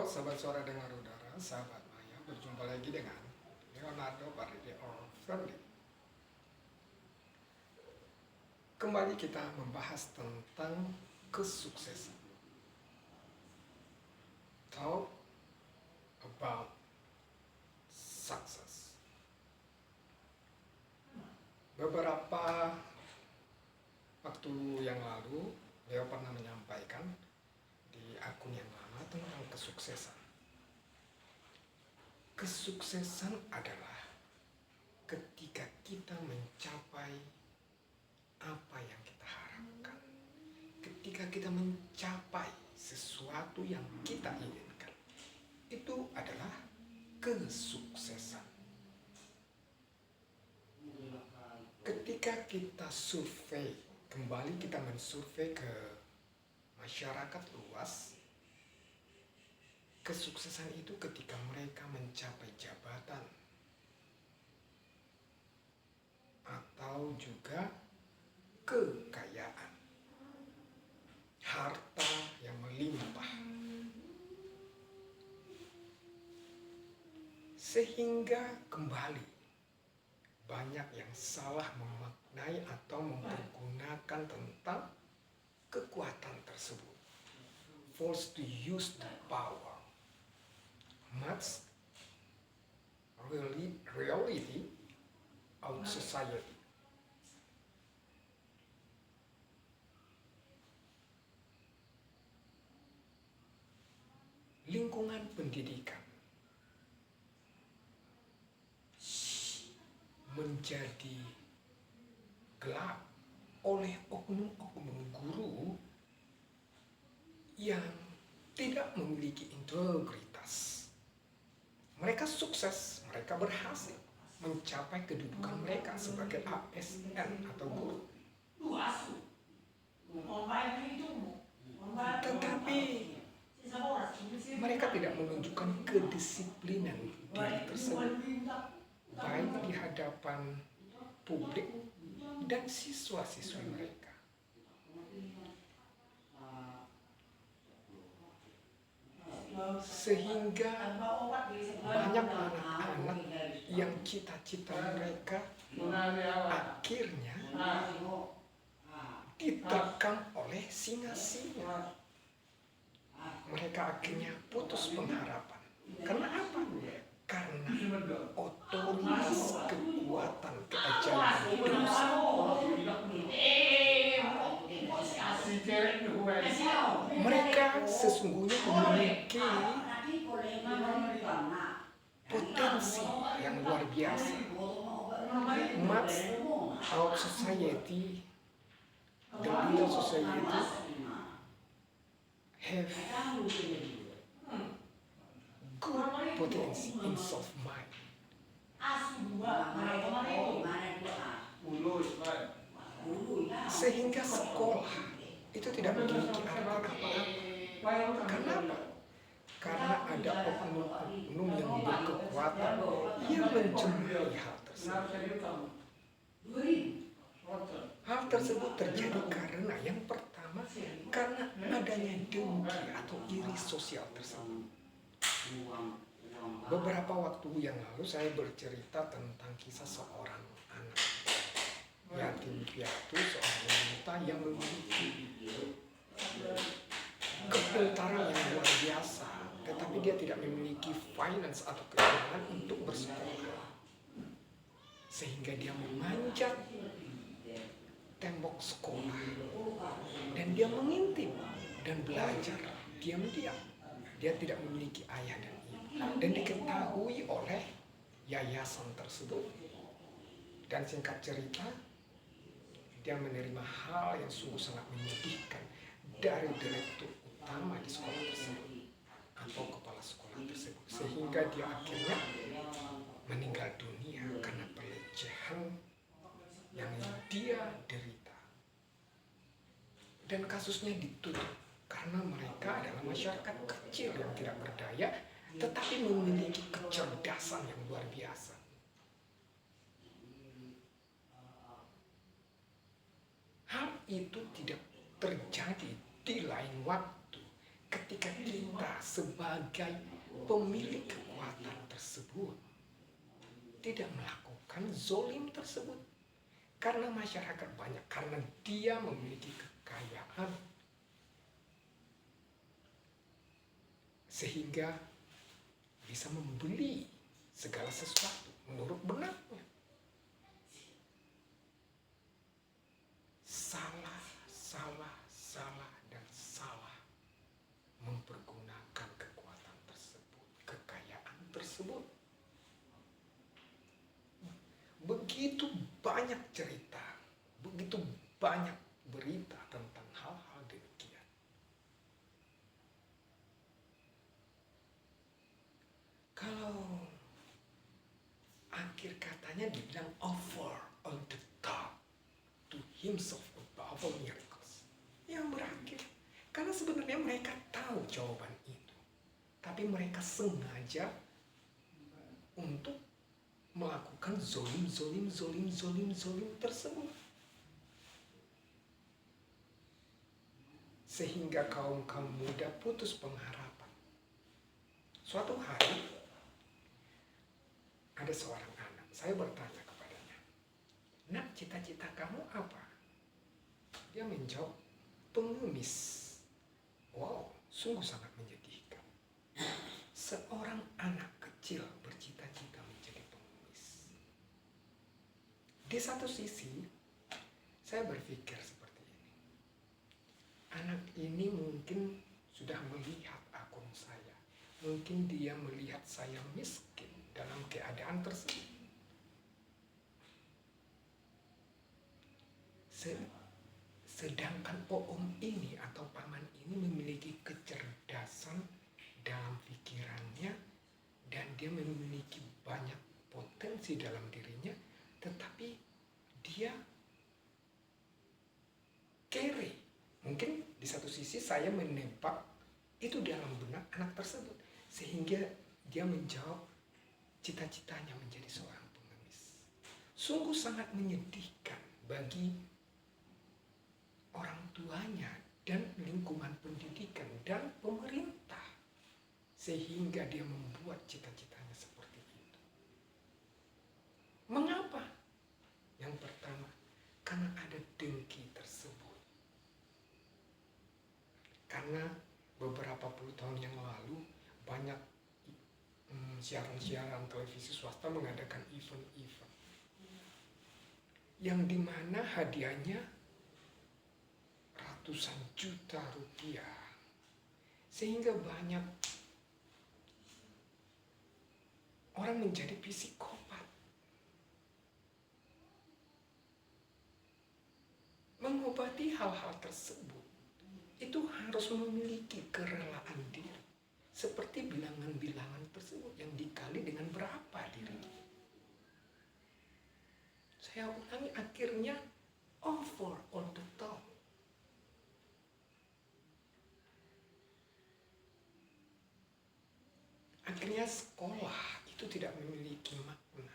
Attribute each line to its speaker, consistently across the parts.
Speaker 1: sahabat suara dengar udara, sahabat Maya, berjumpa lagi dengan Leonardo Paride or Friendly. Kembali kita membahas tentang kesuksesan. Talk about success. Beberapa waktu yang lalu, Leo pernah menyampaikan di akun yang lama tentang kesuksesan. Kesuksesan adalah ketika kita mencapai apa yang kita harapkan. Ketika kita mencapai sesuatu yang kita inginkan. Itu adalah kesuksesan. Ketika kita survei, kembali kita mensurvei ke masyarakat luas, kesuksesan itu ketika mereka mencapai jabatan atau juga kekayaan, harta yang melimpah. Sehingga kembali banyak yang salah memaknai atau mempergunakan tentang kekuatan tersebut. False to use the power. Much reality of society. Lingkungan pendidikan menjadi gelap oleh oknum-oknum guru yang tidak memiliki integritas. Mereka sukses, mereka berhasil mencapai kedudukan mereka sebagai ASN atau guru. Tetapi mereka tidak menunjukkan kedisiplinan diri tersebut, baik di hadapan publik dan siswa-siswi mereka. Sehingga banyak anak-anak yang cita-cita mereka akhirnya diterkam oleh singa-singa. Mereka akhirnya putus pengharapan. Karena apa? Karena otoritas kekuatan keajaiban dosa. Mereka sesungguhnya memiliki potensi yang luar biasa. Much our society, the little society, have good potensi in soft mind. Sehingga sekolah itu tidak memiliki arti apa-apa. Kenapa? Karena ada oknum-oknum yang berkekuatan yang mencemari hal tersebut. Hal tersebut terjadi karena yang pertama, karena adanya dengki atau iri sosial tersebut. Beberapa waktu yang lalu saya bercerita tentang kisah seorang anak yatim piatu, seorang wanita yang memiliki kepintaran yang luar biasa, tetapi dia tidak memiliki finance atau keuangan untuk bersekolah, sehingga dia memanjat tembok sekolah dan dia mengintip dan belajar diam-diam. Dia tidak memiliki ayah dan ibu dan diketahui oleh yayasan tersebut. Dan singkat cerita, dia menerima hal yang sungguh sangat menyedihkan dari direktur utama di sekolah tersebut atau kepala sekolah tersebut, sehingga dia akhirnya meninggal dunia karena pelecehan yang dia derita. Dan kasusnya ditutup karena mereka adalah masyarakat kecil yang tidak berdaya, tetapi memiliki kecerdasan yang luar biasa. Hal itu tidak terjadi di lain waktu ketika kita sebagai pemilik kekuatan tersebut tidak melakukan zolim tersebut. Karena masyarakat banyak, karena dia memiliki kekayaan. Sehingga bisa membeli segala sesuatu menurut benaknya. Salah, dan salah mempergunakan kekuatan tersebut, kekayaan tersebut. Begitu banyak cerita, begitu banyak berita tentang hal-hal demikian. Kalau akhir katanya dibilang over on the top to himself above all miracles, yang berakhir karena sebenarnya mereka tahu jawaban itu, tapi mereka sengaja untuk melakukan zolim tersebut, sehingga kaum muda putus pengharapan. Suatu hari ada seorang anak, saya bertanya kepadanya, "Nak, cita-cita kamu apa?" Dia menjawab, "Pengemis." Wow, sungguh sangat menyedihkan. Seorang anak kecil bercita-cita menjadi pengemis. Di satu sisi, saya berpikir seperti ini. Anak ini mungkin sudah melihat akun saya. Mungkin dia melihat saya miskin dalam keadaan tersebut. Sedangkan om ini atau paman ini memiliki kecerdasan dalam pikirannya dan dia memiliki banyak potensi dalam dirinya, tetapi dia kere. Mungkin di satu sisi saya menebak itu dalam benak anak tersebut, sehingga dia menjawab cita-citanya menjadi seorang pengemis. Sungguh sangat menyedihkan bagi orang tuanya dan lingkungan pendidikan dan pemerintah, sehingga dia membuat cita-citanya seperti itu. Mengapa? Yang pertama, karena ada dengki tersebut. Karena beberapa puluh tahun yang lalu banyak siaran-siaran televisi swasta mengadakan event-event yang dimana hadiahnya ratusan juta rupiah, sehingga banyak orang menjadi psikopat. Mengobati hal-hal tersebut itu harus memiliki kerelaan diri, seperti bilangan-bilangan tersebut yang dikali dengan berapa dirinya. Saya ulangi, akhirnya over on the top. Akhirnya sekolah itu tidak memiliki makna.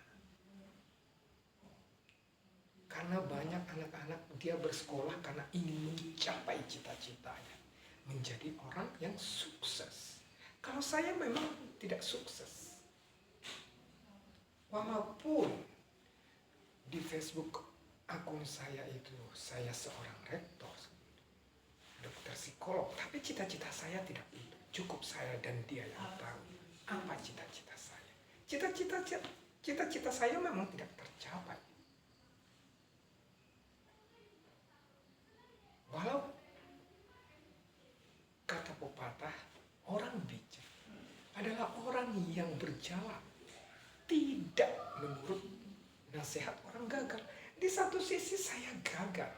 Speaker 1: Karena banyak anak-anak dia bersekolah karena ingin mencapai cita-citanya, menjadi orang yang sukses. Kalau saya memang tidak sukses, walaupun di Facebook akun saya itu saya seorang rektor, dokter psikolog, tapi cita-cita saya tidak itu. Cukup saya dan dia yang tahu apa cita-cita saya. Cita-cita saya memang tidak tercapai. Walau kata pepatah, orang bijak adalah orang yang berjalan tidak menurut nasihat orang gagal. Di satu sisi saya gagal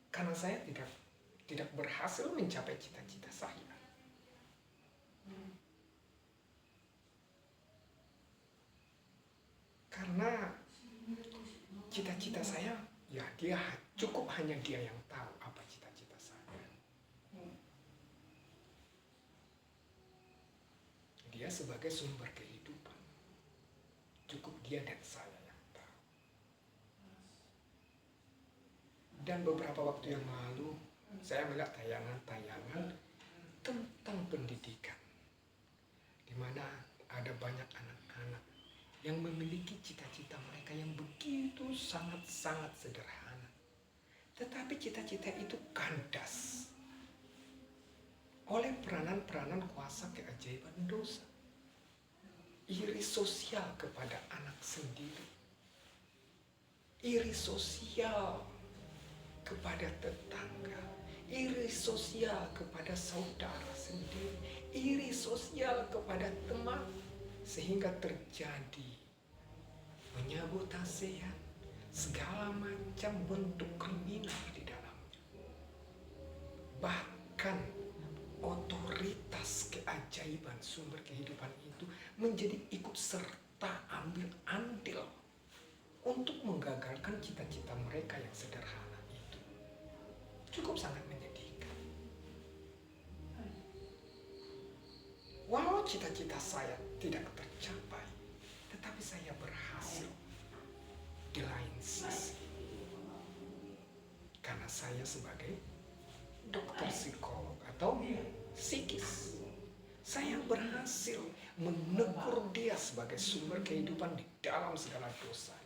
Speaker 1: karena saya tidak berhasil mencapai cita-cita saya. Karena cita-cita saya, ya dia cukup hanya dia yang tahu apa cita-cita saya. Dia sebagai sumber kehidupan, cukup dia dan saya yang tahu. Dan beberapa waktu yang lalu saya melihat tayangan-tayangan tentang pendidikan, di mana ada banyak anak-anak yang memiliki cita-cita mereka yang begitu sangat-sangat sederhana. Tetapi cita-cita itu kandas oleh peranan-peranan kuasa keajaiban dosa. Iri sosial kepada anak sendiri. Iri sosial kepada tetangga. Iri sosial kepada saudara sendiri. Iri sosial kepada teman. Sehingga terjadi penyabotasian, segala macam bentuk kriminal di dalamnya. Bahkan otoritas keajaiban sumber kehidupan itu menjadi ikut serta ambil andil untuk menggagalkan cita-cita mereka yang sederhana itu. Cukup sangat menyedihkan. Walau cita-cita saya tidak tercapai, tetapi saya berhasil di lain sisi. Karena saya sebagai dokter psikolog atau psikis, saya berhasil menegur dia sebagai sumber kehidupan di dalam segala dosa,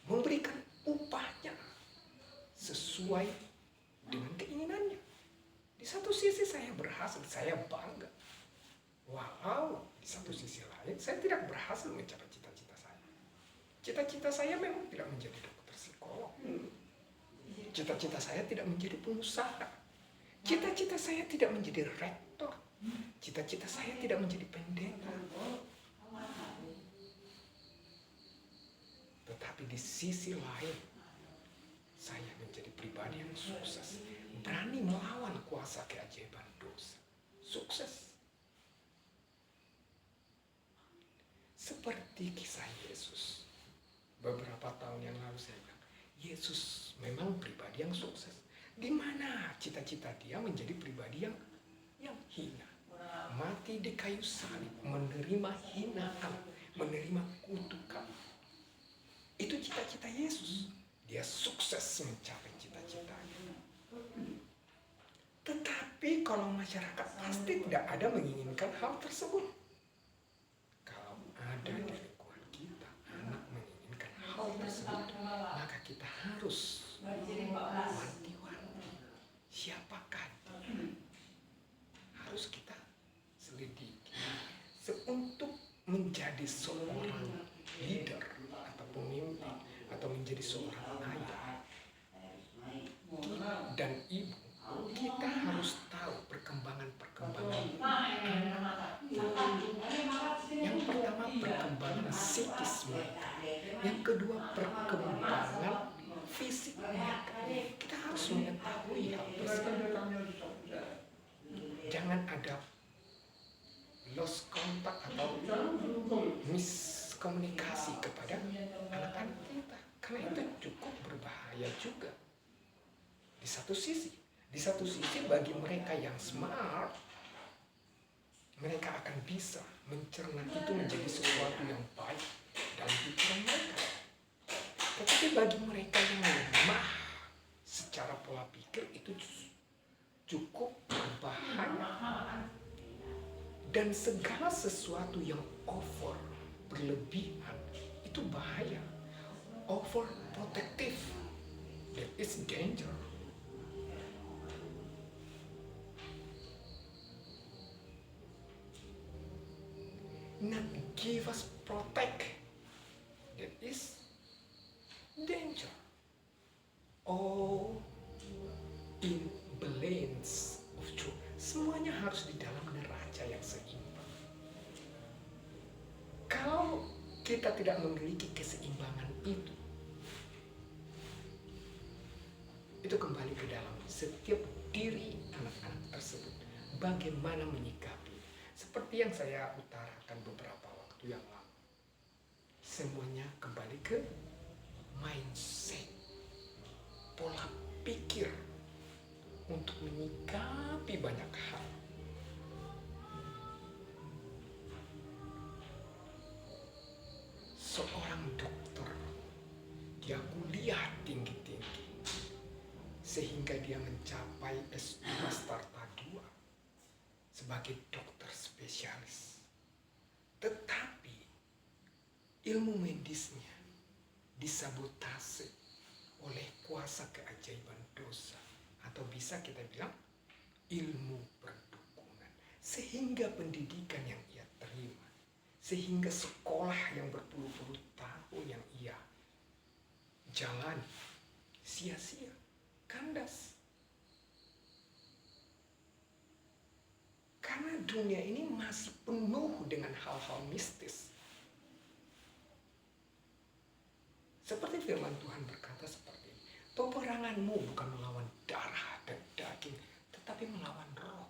Speaker 1: memberikan upahnya sesuai dengan keinginannya. Di satu sisi saya berhasil, saya bangga. Walau di satu sisi lain saya tidak berhasil mencapai cita-cita saya. Cita-cita saya memang tidak menjadi dokter psikolog. Cita-cita saya tidak menjadi pengusaha. Cita-cita saya tidak menjadi rektor. Cita-cita saya tidak menjadi pendeta. Tetapi di sisi lain, saya menjadi pribadi yang sukses. Berani melawan kuasa keajaiban dosa. Sukses. Seperti kisah Yesus. Beberapa tahun yang lalu saya bilang, Yesus memang pribadi yang sukses. Di mana cita-cita dia menjadi pribadi yang hina. Mati di kayu salib, menerima hinaan, menerima kutukan. Itu cita-cita Yesus. Dia sukses mencapai cita-citanya. Tetapi kalau masyarakat pasti tidak ada menginginkan hal tersebut. Kalau ada di lingkungan kita, anak menginginkan hal tersebut, maka kita harus wanti-wanti. Siapakah dia? Harus kita selidiki. Untuk menjadi seorang leader atau pemimpin atau menjadi seorang ayah dan ibu, kita harus tahu perkembangan yang pertama perkembangan psikis mereka, yang kedua perkembangan fisik mereka. Kita harus mengetahui hal tersebut. Jangan ada lost contact atau miskomunikasi kepada anak-anak kita, karena itu cukup berbahaya juga. Di satu sisi bagi mereka yang smart, mereka akan bisa mencerna itu menjadi sesuatu yang baik dalam pikiran mereka. Tetapi bagi mereka yang lemah secara pola pikir, itu cukup berbahaya. Dan segala sesuatu yang over, berlebihan, itu bahaya. Overprotective, that is danger. Not give us protect, that is danger. All in balance of truth. Semuanya harus di dalam neraca yang seimbang. Kalau kita tidak memiliki keseimbangan itu kembali ke dalam setiap diri anak-anak tersebut. Bagaimana menyikapi? Seperti yang saya utarakan beberapa waktu yang lalu. Semuanya kembali ke mindset, pola pikir untuk menyikapi banyak hal. Seorang dokter, dia kuliah tinggi-tinggi sehingga dia mencapai S2 Starta 2. sebagai dokter spesialis. Tetapi ilmu medisnya disabotase oleh kuasa keajaiban dosa. Atau bisa kita bilang ilmu perdukunan. Sehingga pendidikan yang ia terima, sehingga sekolah yang berpuluh-puluh tahun yang ia jalani sia-sia, kandas. Karena dunia ini masih penuh dengan hal-hal mistis. Seperti firman Tuhan berkata seperti ini, peperanganmu bukan melawan darah dan daging, tetapi melawan roh.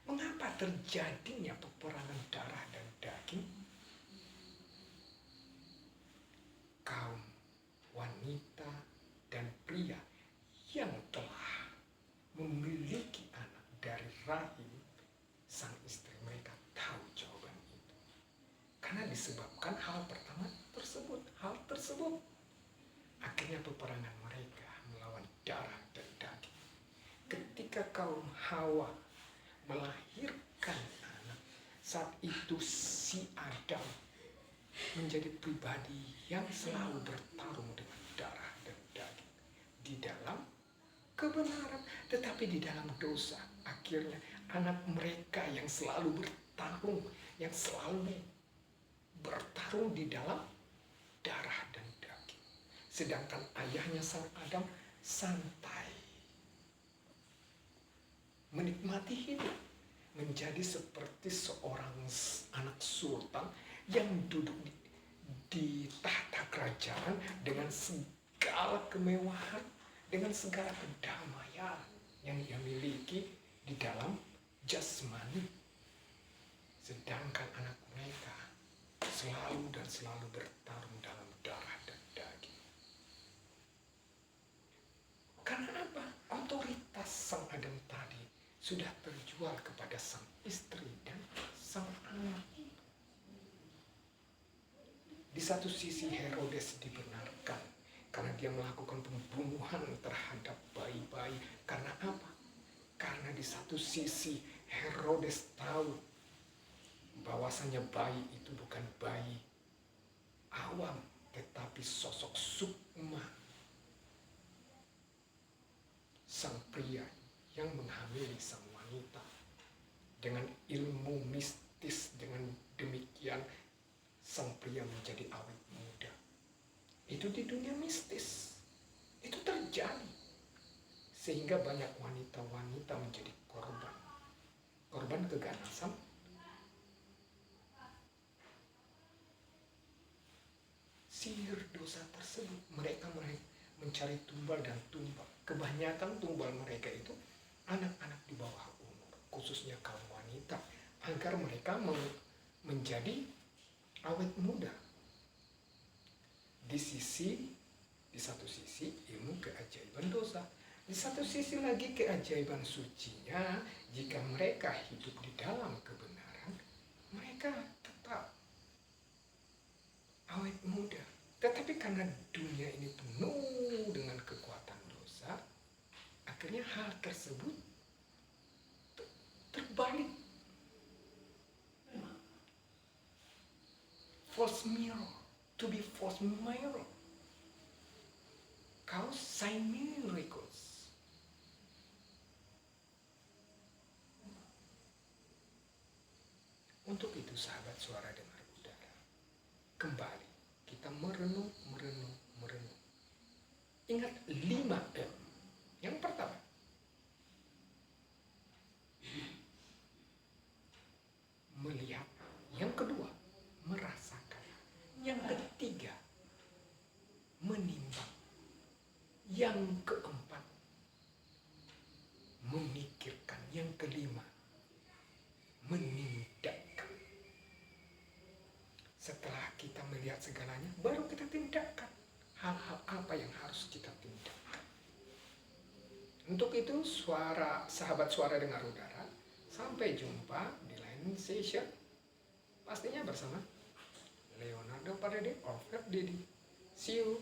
Speaker 1: Mengapa terjadinya peperangan darah dan daging? Kaum wanita dan pria yang telah memiliki anak dari rahim sang istri mereka tahu jawaban itu. Karena disebabkan hal pertama tersebut, akhirnya peperangan mereka melawan darah dan daging. Ketika kaum Hawa melahirkan anak, saat itu si Adam menjadi pribadi yang selalu bertarung dengan darah dan daging. Di dalam kebenaran, tetapi di dalam dosa. Akhirnya anak mereka yang selalu bertarung, di dalam darah dan daging. Sedangkan ayahnya sang Adam santai, menikmati hidup, menjadi seperti seorang anak sultan yang duduk di tahta kerajaan dengan segala kemewahan, dengan segala kedamaian yang ia miliki di dalam jasmani. Sedangkan anak mereka selalu bertarung dalam darah dan daging. Karena apa? Otoritas sang Adam tadi sudah terjual kepada sang istri dan sang anak. Di satu sisi Herodes dibenarkan karena dia melakukan pembunuhan terhadap bayi-bayi. Karena apa? Karena di satu sisi Herodes tahu bahwasanya bayi itu bukan bayi awam, tetapi sosok sukma sang pria yang menghamili sang wanita. Dengan ilmu mistis, dengan demikian sang pria menjadi awet muda. Itu di dunia mistis. Itu terjadi. Sehingga banyak wanita-wanita menjadi korban. Korban keganasan. Sihir dosa tersebut. Mereka mencari tumbal dan tumbal. Kebanyakan tumbal mereka itu anak-anak di bawah umur. Khususnya kaum wanita. Agar mereka menjadi awet muda. Di satu sisi ilmu keajaiban dosa, di satu sisi lagi keajaiban sucinya. Jika mereka hidup di dalam kebenaran, mereka tetap awet muda. Tetapi karena dunia ini penuh dengan kekuatan dosa, akhirnya hal tersebut terbalik. False mirror, to be false mirror, cause sign miracles. Untuk itu sahabat suara dengar udara, kembali kita merenung. Ingat 5M. Yang pertama, melihat. Yang kedua, merasakan. Yang ketiga, menimbang. Yang keempat, memikirkan. Yang kelima, menindakkan. Setelah kita melihat segalanya, baru kita tindakan. Hal-hal apa yang harus kita tindakan. Untuk itu, sahabat suara dengar udara, sampai jumpa di lain session. Pastinya bersama Leonardo Parede of Didi. See you.